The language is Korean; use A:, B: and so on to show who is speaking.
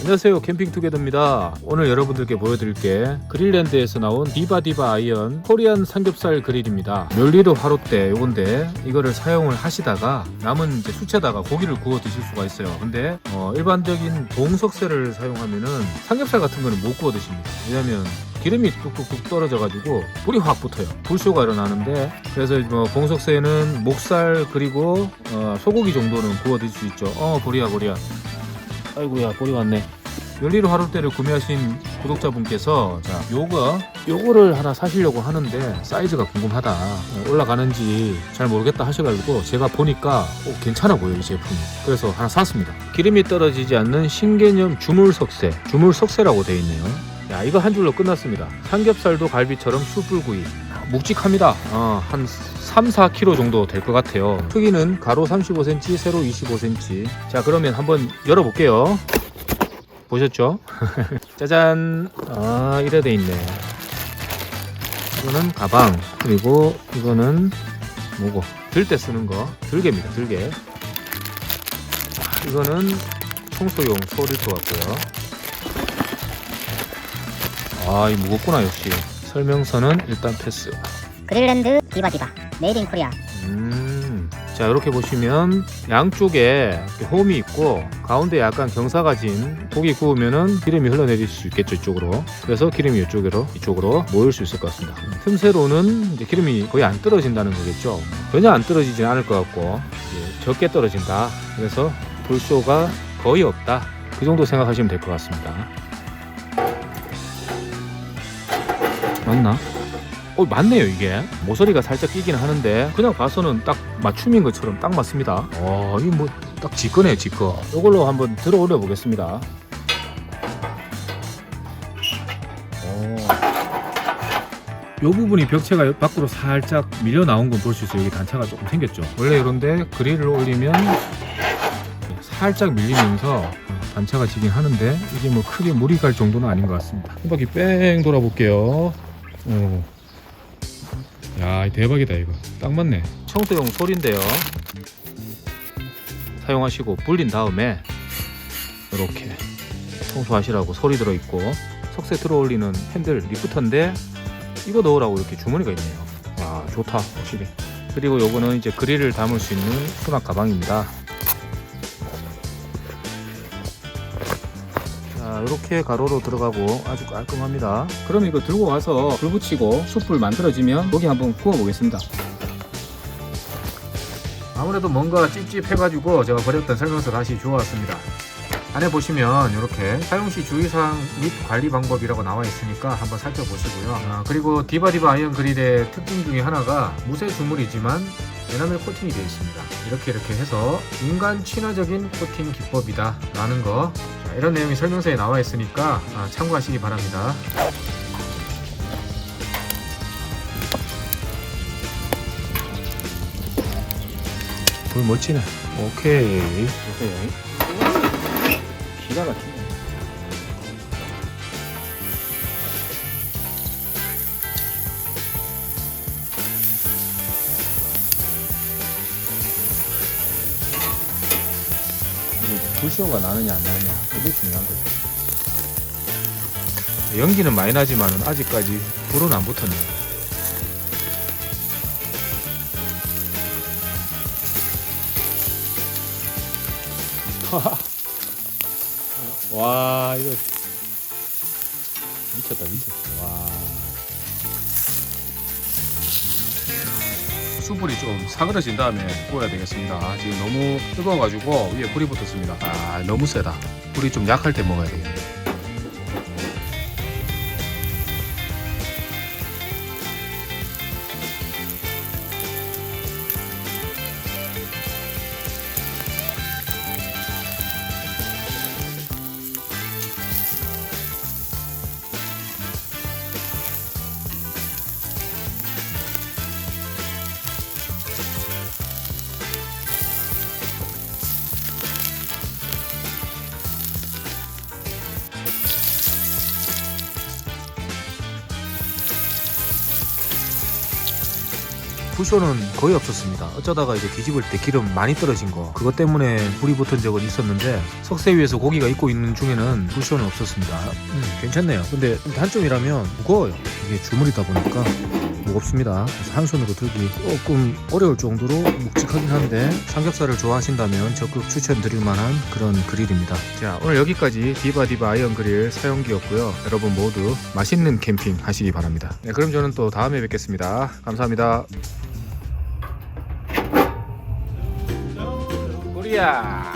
A: 안녕하세요, 캠핑투게더입니다. 오늘 여러분들께 보여드릴게 그릴랜드에서 나온 디바디바 아이언 코리안 삼겹살 그릴입니다. 멸리도 화롯대 요건데 이거를 사용을 하시다가 남은 이제 수채다가 고기를 구워 드실 수가 있어요. 근데 일반적인 동석쇠를 사용하면은 삼겹살 같은 거는 못 구워 드십니다. 왜냐면 기름이 뚝뚝뚝 떨어져 가지고 불이 확 붙어요. 불쇼가 일어나는데, 그래서 봉석쇠는 목살 그리고 소고기 정도는 구워 드실 수 있죠. 보리야 아이고야, 볼이 왔네. 멸리로 화롯대를 구매하신 구독자분께서 자, 요거를 하나 사시려고 하는데 사이즈가 궁금하다, 올라가는지 잘 모르겠다 하셔가지고 제가 보니까 괜찮아 보여요, 이 제품이. 그래서 하나 샀습니다. 기름이 떨어지지 않는 신개념 주물석쇠라고 되어 있네요. 야, 이거 한 줄로 끝났습니다. 삼겹살도 갈비처럼 숯불구이 묵직합니다. 한 3-4kg 정도 될 것 같아요. 크기는 가로 35cm, 세로 25cm. 자, 그러면 한번 열어볼게요. 보셨죠? 짜잔. 이래 돼 있네. 이거는 가방, 그리고 이거는 뭐고? 들 때 쓰는 거, 들개입니다. 들개. 이거는 청소용 소릴 것 같고요. 이 무겁구나. 역시 설명서는 일단 패스.
B: 그릴랜드 디바디바 메이드 인 코리아.
A: 자, 이렇게 보시면 양쪽에 홈이 있고 가운데 약간 경사가 진, 고기 구우면은 기름이 흘러내릴 수 있겠죠, 이쪽으로. 그래서 기름이 이쪽으로 모일 수 있을 것 같습니다. 틈새로는 이제 기름이 거의 안 떨어진다는 거겠죠. 전혀 안 떨어지진 않을 것 같고 적게 떨어진다. 그래서 불쇼가 거의 없다, 그 정도 생각하시면 될 것 같습니다. 맞나? 맞네요. 이게 모서리가 살짝 끼긴 하는데 그냥 봐서는 딱 맞춤인 것처럼 딱 맞습니다. 이거 뭐 딱 지꺼네요, 지꺼. 이걸로 한번 들어 올려 보겠습니다. 요 부분이 벽체가 밖으로 살짝 밀려 나온 건 볼 수 있어요. 여기 단차가 조금 생겼죠. 원래 이런데 그릴을 올리면 살짝 밀리면서 단차가 지긴 하는데 이게 뭐 크게 무리 갈 정도는 아닌 것 같습니다. 한 바퀴 뺑 돌아볼게요. 야, 대박이다. 이거 딱 맞네. 청소용 솔인데요, 사용하시고 불린 다음에 이렇게 청소하시라고 솔이 들어있고, 석쇠 들어올리는 핸들 리프터인데 이거 넣으라고 이렇게 주머니가 있네요. 와, 좋다 확실히. 그리고 요거는 이제 그릴을 담을 수 있는 수납 가방입니다. 이렇게 가로로 들어가고 아주 깔끔합니다. 그럼 이거 들고 와서 불 붙이고 숯불 만들어지면 고기 한번 구워 보겠습니다. 아무래도 뭔가 찝찝해가지고 제가 버렸던 설명서 다시 주워왔습니다. 안에 보시면 이렇게 사용시 주의사항 및 관리 방법이라고 나와 있으니까 한번 살펴보시고요. 그리고 디바디바 아이언 그릴의 특징 중에 하나가 무쇠 주물이지만 에나멜 코팅이 되어 있습니다. 이렇게 해서 인간 친화적인 코팅 기법이다 라는 거, 이런 내용이 설명서에 나와 있으니까 참고하시기 바랍니다. 불 멋지네. 오케이. 기가 막히네. 불쇼가 나느냐 안 나느냐, 그게 중요한 거죠. 연기는 많이 나지만 아직까지 불은 안 붙었네요. 와, 이거 미쳤다. 와, 숯불이 좀 사그러진 다음에 구워야 되겠습니다. 지금 너무 뜨거워가지고 위에 불이 붙었습니다. 너무 세다. 불이 좀 약할 때 먹어야 되겠네. 부쇼는 거의 없었습니다. 어쩌다가 이제 뒤집을 때 기름 많이 떨어진 거 그것 때문에 불이 붙은 적은 있었는데 석쇠 위에서 고기가 익고 있는 중에는 부쇼는 없었습니다. 괜찮네요. 근데 단점이라면 무거워요. 이게 주물이다 보니까 무겁습니다. 그래서 한 손으로 들기 조금 어려울 정도로 묵직하긴 한데 삼겹살을 좋아하신다면 적극 추천드릴 만한 그런 그릴입니다. 자, 오늘 여기까지 디바디바 아이언 그릴 사용기였고요. 여러분 모두 맛있는 캠핑 하시기 바랍니다. 네, 그럼 저는 또 다음에 뵙겠습니다. 감사합니다. 코리아